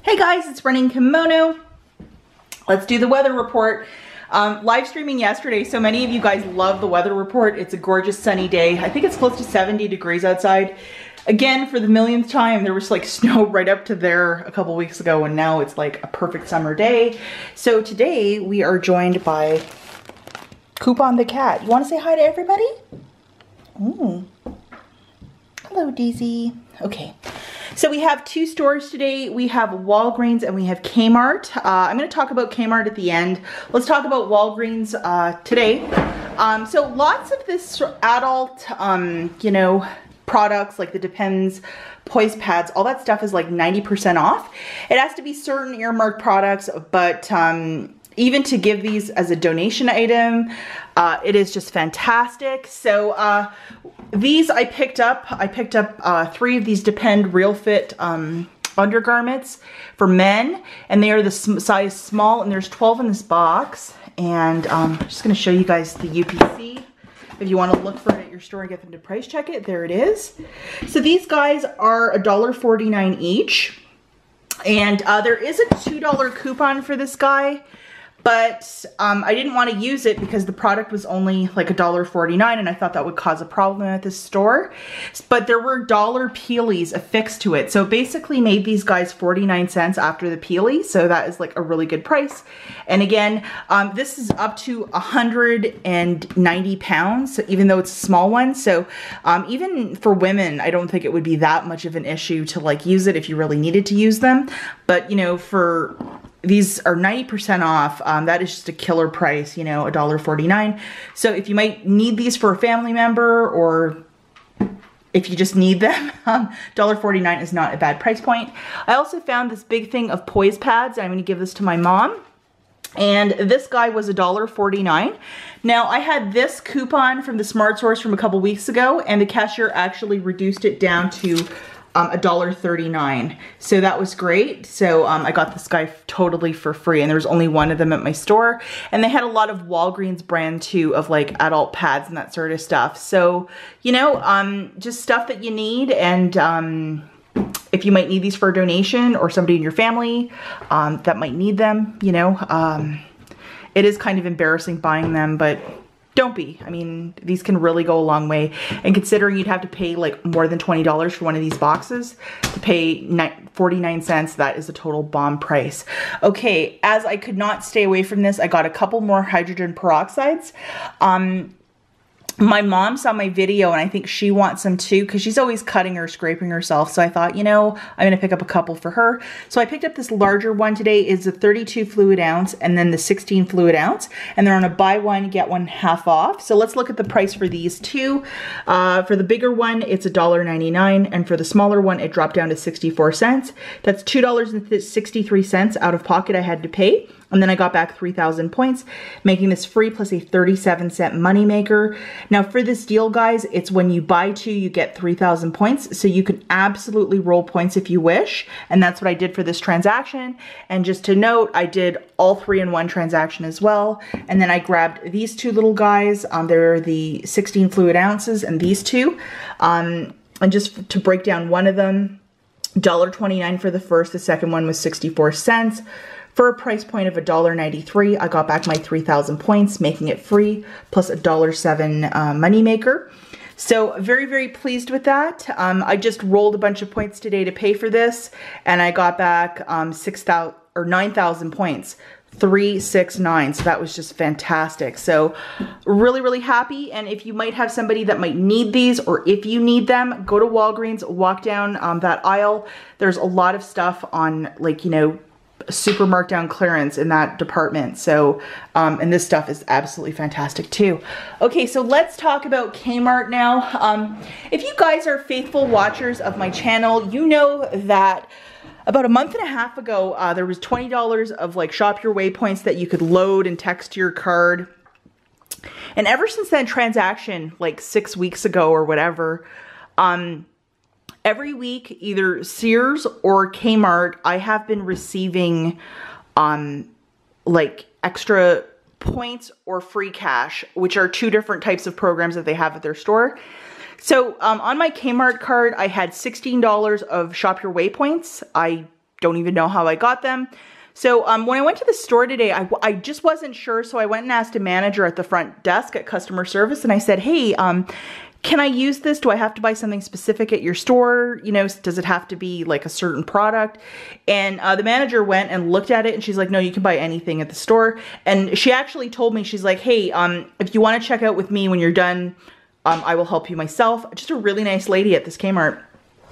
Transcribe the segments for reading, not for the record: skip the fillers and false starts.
Hey guys, it's running Kimono. Let's do the weather report. Live streaming yesterday, so many of you guys love the weather report. It's a gorgeous sunny day. I think it's close to 70 degrees outside. Again, for the millionth time, there was like snow right up to there a couple weeks ago, and now it's like a perfect summer day. So today we are joined by Coupon the cat. You want to say hi to everybody? Ooh. Hello, Daisy. Okay. So we have two stores today. We have Walgreens and we have Kmart. I'm going to talk about Kmart at the end. Let's talk about Walgreens today. So lots of this adult, you know, products like the Depends, Poise pads, all that stuff is like 90% off. It has to be certain earmarked products, but even to give these as a donation item, it is just fantastic. So these I picked up 3 of these Depend Real Fit undergarments for men, and they are the size small, and there's 12 in this box. And I'm just going to show you guys the UPC. If you want to look for it at your store and get them to price check it, there it is. So these guys are $1.49 each. And there is a $2 coupon for this guy, but I didn't want to use it because the product was only like $1.49, and I thought that would cause a problem at this store. But there were dollar peelies affixed to it. So basically made these guys 49 cents after the peely. So that is like a really good price. And again, this is up to 190 pounds, so even though it's a small one. So even for women, I don't think it would be that much of an issue to like use it if you really needed to use them. But you know, for these are 90% off. That is just a killer price, you know, $1.49. So if you might need these for a family member, or if you just need them, $1.49 is not a bad price point. I also found this big thing of Poise pads. I'm going to give this to my mom. And this guy was $1.49. Now I had this coupon from the Smart Source from a couple weeks ago, and the cashier actually reduced it down to $1.39. So that was great. So I got this guy totally for free, and there was only one of them at my store. And they had a lot of Walgreens brand too, of like adult pads and that sort of stuff. So, you know, just stuff that you need. And if you might need these for a donation, or somebody in your family that might need them, you know, it is kind of embarrassing buying them, but don't be. I mean, these can really go a long way. And considering you'd have to pay like more than $20 for one of these boxes, to pay 49 cents, that is a total bomb price. Okay, as I could not stay away from this, I got a couple more hydrogen peroxides. My mom saw my video, and I think she wants some too, because she's always cutting or scraping herself. So I thought, you know, I'm going to pick up a couple for her. So I picked up this larger one today. It's the 32 fluid ounce and then the 16 fluid ounce. And they're on a buy one, get one half off. So let's look at the price for these two. For the bigger one, it's $1.99. And for the smaller one, it dropped down to 64 cents. That's $2.63 out of pocket I had to pay. And then I got back 3,000 points, making this free plus a 37-cent moneymaker. Now for this deal, guys, it's when you buy 2, you get 3,000 points. So you can absolutely roll points if you wish. And that's what I did for this transaction. And just to note, I did all 3 in one transaction as well. And then I grabbed these 2 little guys. They're the 16 fluid ounces, and these 2. And just to break down one of them, $1.29 for the first. The second one was 64 cents. For a price point of $1.93, I got back my 3,000 points, making it free, plus a $1.07 moneymaker. So very, very pleased with that. I just rolled a bunch of points today to pay for this, and I got back 9,000 points. 369. So that was just fantastic. So really, really happy. And if you might have somebody that might need these, or if you need them, go to Walgreens, walk down that aisle. There's a lot of stuff on, like, you know, super markdown clearance in that department. So, and this stuff is absolutely fantastic too. Okay, so let's talk about Kmart now. If you guys are faithful watchers of my channel, you know that about a month and a half ago, there was $20 of like Shop Your Way points that you could load and text to your card. And ever since that transaction, like 6 weeks ago or whatever, every week, either Sears or Kmart, I have been receiving like extra points or free cash, which are 2 different types of programs that they have at their store. So on my Kmart card, I had $16 of Shop Your Way points. I don't even know how I got them. So when I went to the store today, I just wasn't sure. So I went and asked a manager at the front desk at customer service, and I said, hey, can I use this? Do I have to buy something specific at your store? You know, does it have to be like a certain product? And the manager went and looked at it, and she's like, no, you can buy anything at the store. And she actually told me, she's like, hey, if you want to check out with me when you're done, I will help you myself. Just a really nice lady at this Kmart.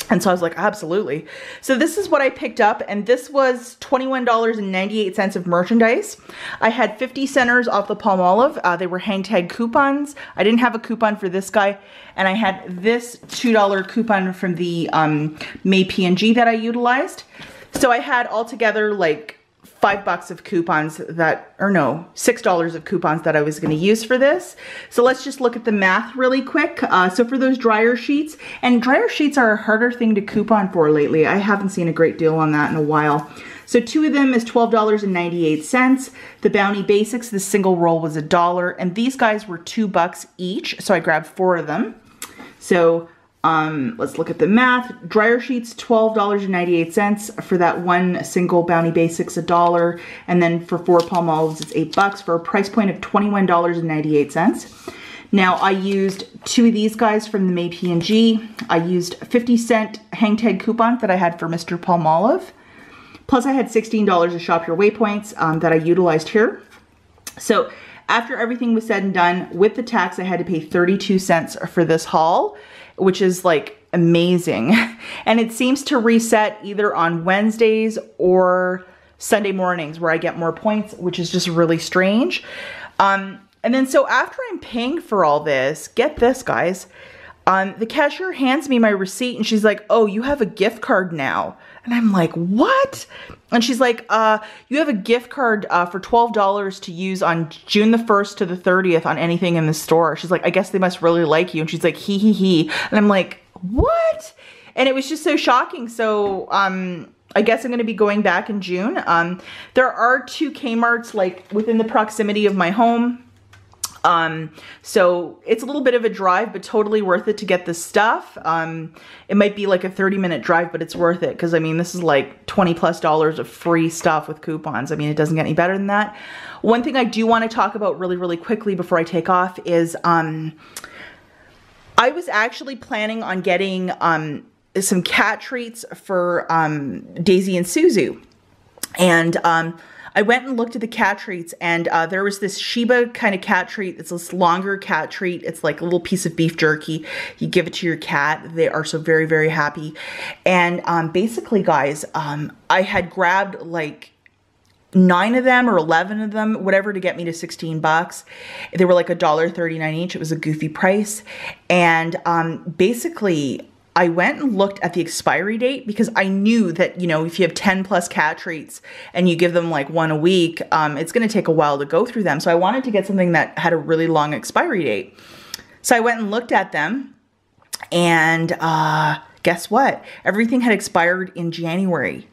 And so I was like, absolutely. So this is what I picked up, and this was $21.98 of merchandise. I had 50 centers off the Palmolive. They were hang tag coupons. I didn't have a coupon for this guy, and I had this $2 coupon from the May P&G that I utilized. So I had altogether like $5 of coupons that, or no, $6 of coupons that I was going to use for this. So let's just look at the math really quick. So for those dryer sheets, and dryer sheets are a harder thing to coupon for lately. I haven't seen a great deal on that in a while. So 2 of them is $12.98. The Bounty Basics, the single roll was $1, and these guys were $2 each. So I grabbed 4 of them. So let's look at the math. Dryer sheets, $12.98 for that one single Bounty Basics, $1. And then for 4 Palmolives, it's $8 for a price point of $21.98. Now I used 2 of these guys from the May P&G. I used 50-cent hang tag coupon that I had for Mr. Palmolive. Plus I had $16 of Shop Your Waypoints that I utilized here. So after everything was said and done, with the tax, I had to pay 32 cents for this haul, which is like amazing. And it seems to reset either on Wednesdays or Sunday mornings where I get more points, which is just really strange. And then so after I'm paying for all this, get this guys, the cashier hands me my receipt and she's like, oh, you have a gift card now. And I'm like, what? And she's like, you have a gift card for $12 to use on June the 1st to the 30th on anything in the store. She's like, I guess they must really like you. And she's like, he, he, he. And I'm like, what? And it was just so shocking. So I guess I'm going to be going back in June. There are 2 Kmarts like within the proximity of my home. So it's a little bit of a drive, but totally worth it to get this stuff. It might be like a 30-minute drive, but it's worth it. Cause I mean, this is like $20+ of free stuff with coupons. I mean, it doesn't get any better than that. One thing I do want to talk about really, really quickly before I take off is, I was actually planning on getting, some cat treats for, Daisy and Suzu. And, I went and looked at the cat treats, and there was this Shiba kind of cat treat. It's this longer cat treat. It's like a little piece of beef jerky. You give it to your cat. They are so very, very happy. And basically, guys, I had grabbed like 9 of them or 11 of them, whatever, to get me to $16. They were like $1.39 each. It was a goofy price. And basically, I went and looked at the expiry date because I knew that, you know, if you have 10+ cat treats and you give them like 1 a week, it's going to take a while to go through them. So I wanted to get something that had a really long expiry date. So I went and looked at them, and guess what? Everything had expired in January.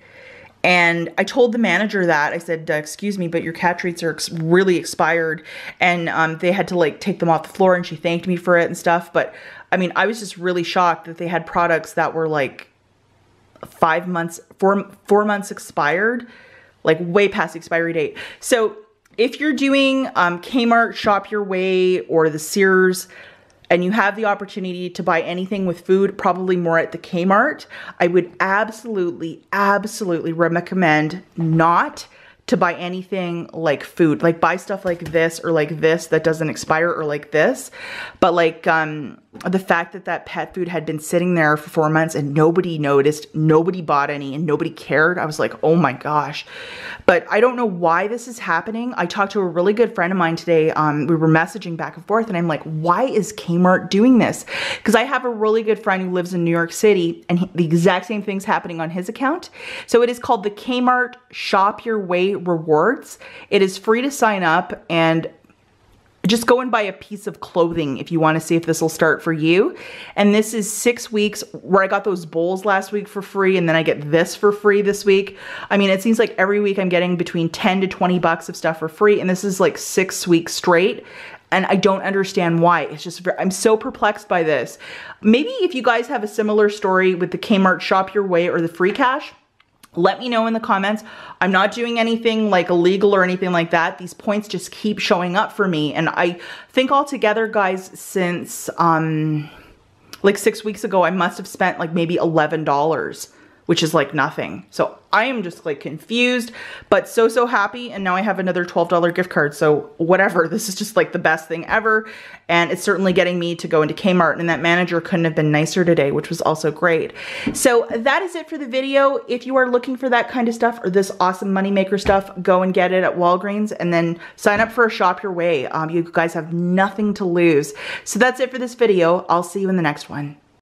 And I told the manager that. I said, excuse me, but your cat treats are really expired. And they had to like take them off the floor, and she thanked me for it and stuff. But I mean, I was just really shocked that they had products that were like 4 months expired, like way past the expiry date. So if you're doing Kmart, Shop Your Way, or the Sears, and you have the opportunity to buy anything with food, probably more at the Kmart, I would absolutely, absolutely recommend not to buy anything like food. Like buy stuff like this or like this that doesn't expire, or like this. But like the fact that that pet food had been sitting there for 4 months and nobody noticed, nobody bought any, and nobody cared, I was like, oh my gosh. But I don't know why this is happening. I talked to a really good friend of mine today. We were messaging back and forth, and I'm like, why is Kmart doing this? Because I have a really good friend who lives in New York City, and the exact same thing's happening on his account. So it is called the Kmart Shop Your Way Rewards. It is free to sign up, and just go and buy a piece of clothing if you want to see if this will start for you. And this is 6 weeks, where I got those bowls last week for free, and then I get this for free this week. I mean, it seems like every week I'm getting between 10 to 20 bucks of stuff for free, and this is like 6 weeks straight. And I don't understand why. It's just, I'm so perplexed by this. Maybe if you guys have a similar story with the Kmart Shop Your Way or the free cash, Let me know in the comments. I'm not doing anything like illegal or anything like that. These points just keep showing up for me. And I think altogether, guys, since like 6 weeks ago, I must have spent like maybe $11, which is like nothing. So I am just like confused, but so happy. And now I have another $12 gift card. So whatever, this is just like the best thing ever. And it's certainly getting me to go into Kmart, and that manager couldn't have been nicer today, which was also great. So that is it for the video. If you are looking for that kind of stuff or this awesome moneymaker stuff, go and get it at Walgreens and then sign up for a Shop Your Way. You guys have nothing to lose. So that's it for this video. I'll see you in the next one.